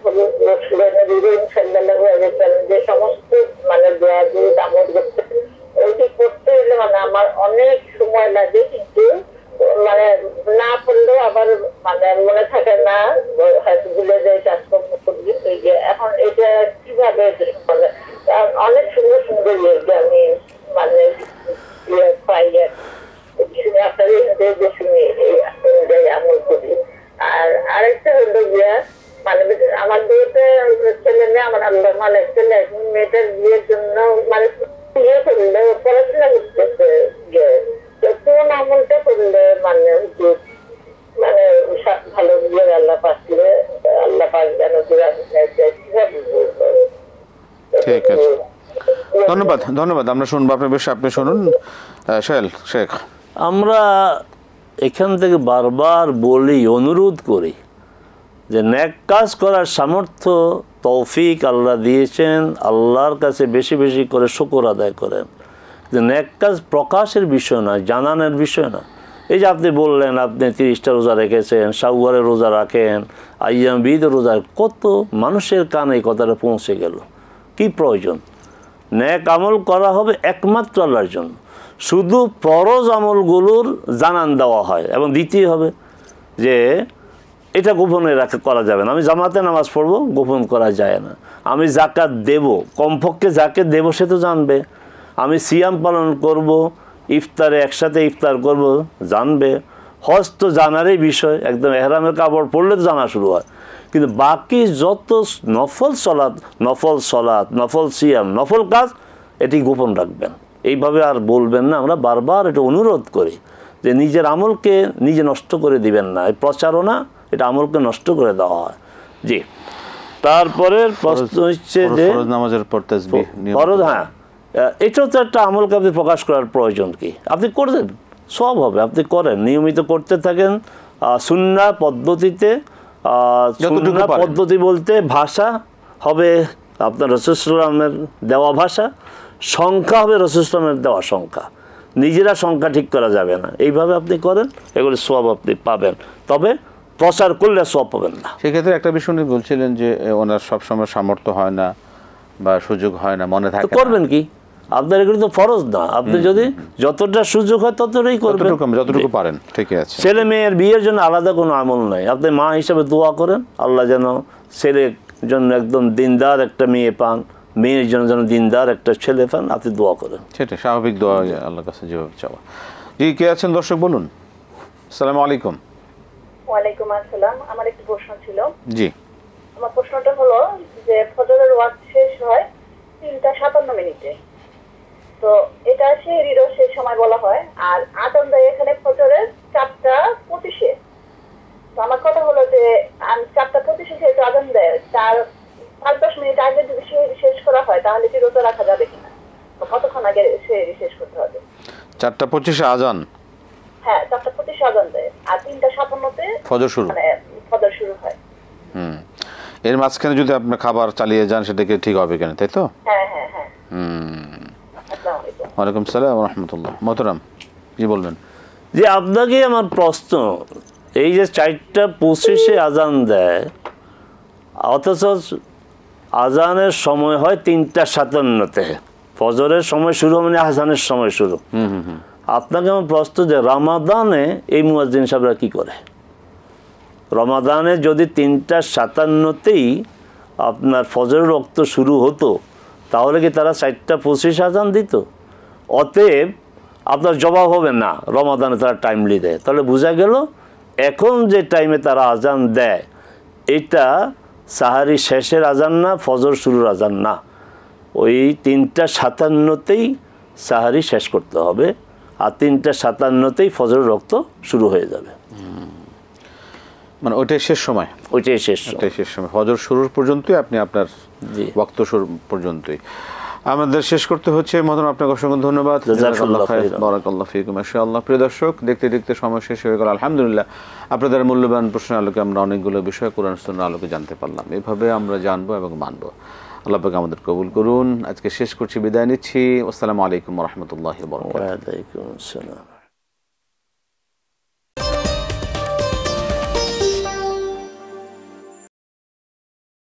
Speaker 4: বসলে নবী সাল্লাল্লাহু আলাইহি ওয়াসাল্লাম যে সমস্ত মানে দোয়া দুরূদ আমল করতে, ওইটি করতে গেলে মানে আমার অনেক সময় লাগে, কিন্তু মানে না পড়লেও আবার মানে মনে থাকে না, হয়তো ভুলে যায় কাজকর্ম করবি। এই যে এখন এটা কিভাবে মানে অনেক সুন্দর সুন্দর আমি মানে পাই আপনাদের শুনে এই আমল করি। আর আরেকটা হলো গিয়া মানে আমার দুটো ছেলে মেয়ে, আমার আল্লাহ মালিক ছেলে, এখন মেয়েটার বিয়ের জন্য মানে ইয়ে করলে পড়াশোনা করতেছে, কোন আমলটা করলে মানে মানে ভালো বিয়ের আল্লাহ পাচ্ছিলে, আল্লাহ পাক যেন
Speaker 1: ঠিক আছে, ধন্যবাদ ধন্যবাদ। আমরা শুনবো আপনার বিষয়ে, আপনি শুনুন। সোহেল শেখ,
Speaker 2: আমরা এখান থেকে বারবার বলি, অনুরোধ করি যে নেক কাজ করার সামর্থ্য তৌফিক আল্লাহ দিয়েছেন, আল্লাহর কাছে বেশি বেশি করে শুকর আদায় করেন। যে নেক কাজ প্রকাশের বিষয় না, জানানোর বিষয় না। এই যে আপনি বললেন আপনি 30টা রোজা রেখেছেন, শাওয়ালের রোজা রাখেন, আইয়াম বিদের রোজা, কত মানুষের কানে এই কথাটা পৌঁছে গেল। কি প্রয়োজন? নেক আমল করা হবে একমাত্র আল্লাহর জন্য। শুধু ফরজ আমলগুলোর জানান দেওয়া হয় এবং দিতেই হবে যে এটা গোপনে করা যাবে না। আমি জামাতে নামাজ পড়বো, গোপন করা যায় না। আমি যাকাত দেব, কমপক্ষে যাকে দেব সে তো জানবে। আমি সিয়াম পালন করব, ইফতারে একসাথে ইফতার করব, জানবে। হজ তো জানারই বিষয়, একদম এহরামের কাপড় পরলে তো জানা শুরু হয়। কিন্তু বাকি যত নফল সলাৎ, নফল সিয়াম, নফল কাজ, এটি গোপন রাখবেন। এইভাবে আর বলবেন না। আমরা বারবার এটা অনুরোধ করি যে নিজের আমলকে নিজে নষ্ট করে দিবেন না। এই প্রচারণা, এটা আমলকে নষ্ট করে দেওয়া হয়। জি, তারপরের প্রশ্ন হচ্ছে যে
Speaker 1: নামাজের পর তাসবিহ,
Speaker 2: ফরজ, হ্যাঁ, এটাও তো একটা আমলকে আপনি প্রকাশ করার প্রয়োজন কি? আপনি করবেন, সব হবে, আপনি করেন, নিয়মিত করতে থাকেন সুন্নাহ পদ্ধতিতে। সুন্নাহ পদ্ধতি বলতে ভাষা হবে আপনার রাসূল সাল্লাল্লাহু আলাইহি ওয়াসাল্লামের দেওয়া ভাষা, সংখ্যা হবে রাসূল সাল্লাল্লাহু আলাইহি ওয়াসাল্লামের দেওয়া সংখ্যা, নিজেরা সংখ্যা ঠিক করা যাবে না। এইভাবে আপনি করেন, এগুলি সওয়াব আপনি পাবেন, তবে প্রচার করলে সওয়াব পাবেন না।
Speaker 1: সেক্ষেত্রে একটা বিষয় উনি বলছিলেন যে ওনার সবসময় সামর্থ্য হয় না বা সুযোগ হয় না, মনে থাকে,
Speaker 2: করবেন কি? আপনার এগুলো তো ফরজ না। আপনি যদি যতটা সুযোগ হয় ততটাই করবেন,
Speaker 1: যতটুকু পারেন। ঠিক আছে,
Speaker 2: ছেলে মেয়ের বিয়ের জন্য আলাদা কোনো আমল নাই। আপনি মা হিসাবে দোয়া করেন, আল্লাহ যেন ছেলের জন্য একদম দিনদার একটা মেয়ে পান, মেয়ের জন্য যেন দিনদার একটা ছেলে পান, আপনি দোয়া করেন।
Speaker 1: সেটা স্বাভাবিক দোয়া, আল্লাহর কাছে যেভাবে চাওয়া। জি, কে আছেন দর্শক বলুন। আসসালামু আলাইকুম।
Speaker 4: ওয়ালাইকুম আসসালাম। আমার একটু প্রশ্ন ছিল।
Speaker 1: জি,
Speaker 4: আমার প্রশ্নটা হলো যে ফজরের ওয়াক্ত শেষ হয় 3:57 তো এটা সেহরিরও সেই সময় বলা হয়, আর আজান দেয় এখানে ফজরের 4:25। তো আমার কথা হলো যে 4:25 যেহেতু আজান দেয়, তার 5-10 মিনিট আগে যদি সেহরি শেষ করা হয় তাহলে কি রোজা রাখা যাবে কিনা? কতক্ষণ আগে সেহরি শেষ করতে হবে?
Speaker 1: 4:25 আজান,
Speaker 4: হ্যাঁ 4:25 আজান দেয়, আর 3:57
Speaker 1: ফজর শুরু,
Speaker 4: মানে ফজর শুরু হয়।
Speaker 1: এর মাঝখানে যদি আপনি খাবার চালিয়ে যান সেটাকে ঠিক হবে কেন, তাই তো?
Speaker 4: হ্যাঁ হ্যাঁ হ্যাঁ। আসসালামু আলাইকুম।
Speaker 1: ওয়ালাইকুম সালাম ওয়া রাহমাতুল্লাহ। মোহতারাম, কি বলবেন?
Speaker 2: যে আপনাকে আমার প্রশ্ন, এই যে 4:25 আজান দেয়, অথচ আজানের সময় হয় 3:57, ফজরের সময় শুরু মানে আজানের সময় শুরু। আপনাকে আমার প্রশ্ন যে রমাদানে এই মুয়াজ্জিন সাহেবরা কী করে? রমাদানে যদি 3:57-তেই আপনার ফজরের রক্ত শুরু হতো তাহলে কি তারা 4:25 আজান দিত? অতএব আপনার জবাব হবে না রমাদানে তারা টাইমলি দেয়। তাহলে বোঝা গেল এখন যে টাইমে তারা আজান দেয় এটা সাহারি শেষের আজান না, ফজর শুরুর আজান না। ওই 3:57-তেই সাহারি শেষ করতে হবে, আর 3:57-তেই ফজরের রক্ত শুরু হয়ে যাবে।
Speaker 1: মানে ওইটাই শেষ সময়,
Speaker 2: ওইটাই শেষ সময়।
Speaker 1: ওইটাই শেষ সময়, ফজর শুরুর পর্যন্তই আপনি আপনার
Speaker 2: জি।
Speaker 1: ওয়াক্ত শুরু পর্যন্তই। আমাদের শেষ করতে হচ্ছে। মহতরম, আপনাকে অসংখ্য ধন্যবাদ।
Speaker 2: জাযাকাল্লাহু খাইরান।
Speaker 1: বারাকাল্লাহু ফিকুম। মাশাআল্লাহ। প্রিয় দর্শক, দেখতে দেখতে সময় শেষ হয়ে গেল। আলহামদুলিল্লাহ, আপনাদের মূল্যবান প্রশ্নের আলোকে আমরা অনেকগুলো বিষয় কোরআন সুন্নাহর আলোকে জানতে পারলাম। এভাবে আমরা জানবো এবং মানবো। আল্লাহ পাক আমাদের কবুল করুন। আজকে শেষ করছি, বিদায় নিচ্ছি। আসসালামু আলাইকুম ওয়া রাহমাতুল্লাহি ওয়া বারাকাতুহু।
Speaker 2: ওয়া আলাইকুম আসসালাম।